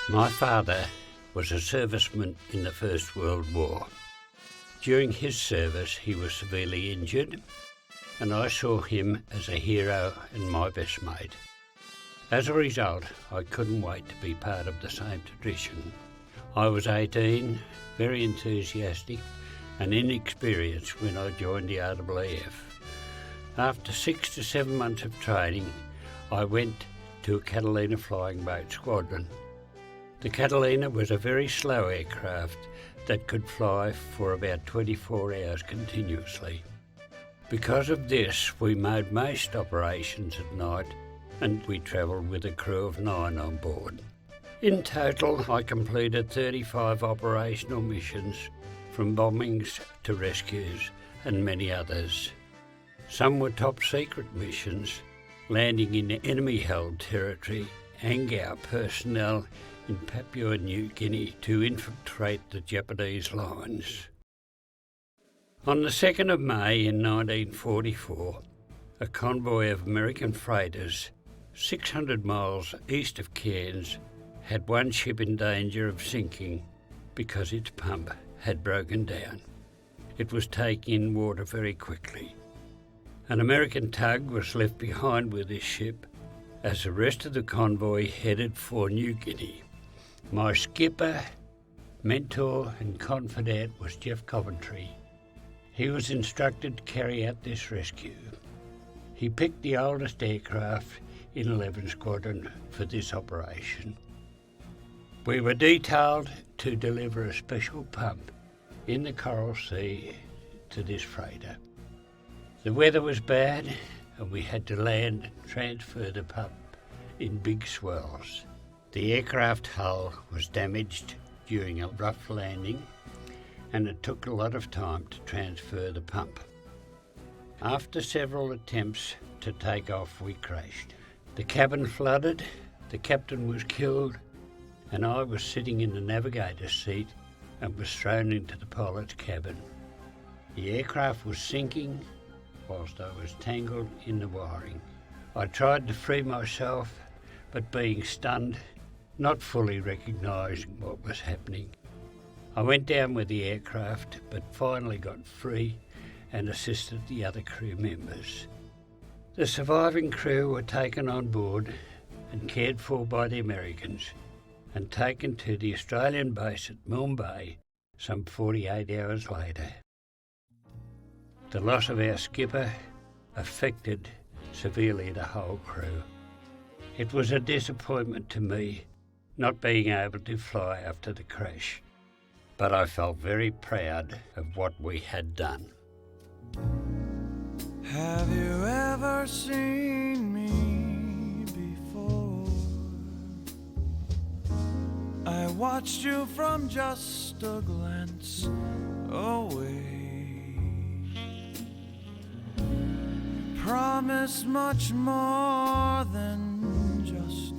My father was a serviceman in the First World War. During his service he was severely injured, and I saw him as a hero and my best mate. As a result, I couldn't wait to be part of the same tradition. I was 18, very enthusiastic and inexperienced when I joined the RAAF. After 6 to 7 months of training, I went to a Catalina flying boat squadron. The Catalina was a very slow aircraft that could fly for about 24 hours continuously. Because of this, we made most operations at night, and we travelled with a crew of 9 on board. In total, I completed 35 operational missions, from bombings to rescues and many others. Some were top secret missions, landing in enemy-held territory, and our personnel in Papua New Guinea to infiltrate the Japanese lines. On the 2nd of May in 1944, a convoy of American freighters 600 miles east of Cairns had one ship in danger of sinking because its pump had broken down. It was taking in water very quickly. An American tug was left behind with this ship as the rest of the convoy headed for New Guinea. My skipper, mentor and confidant was Jeff Coventry. He was instructed to carry out this rescue. He picked the oldest aircraft in 11 Squadron for this operation. We were detailed to deliver a special pump in the Coral Sea to this freighter. The weather was bad and we had to land and transfer the pump in big swells. The aircraft hull was damaged during a rough landing, and it took a lot of time to transfer the pump. After several attempts to take off, we crashed. The cabin flooded, the captain was killed, and I was sitting in the navigator's seat and was thrown into the pilot's cabin. The aircraft was sinking whilst I was tangled in the wiring. I tried to free myself, but being stunned, not fully recognising what was happening. I went down with the aircraft, but finally got free and assisted the other crew members. The surviving crew were taken on board and cared for by the Americans and taken to the Australian base at Mumbai some 48 hours later. The loss of our skipper affected severely the whole crew. It was a disappointment to me not being able to fly after the crash, but I felt very proud of what we had done. Have you ever seen me before? I watched you from just a glance away. Promise much more than just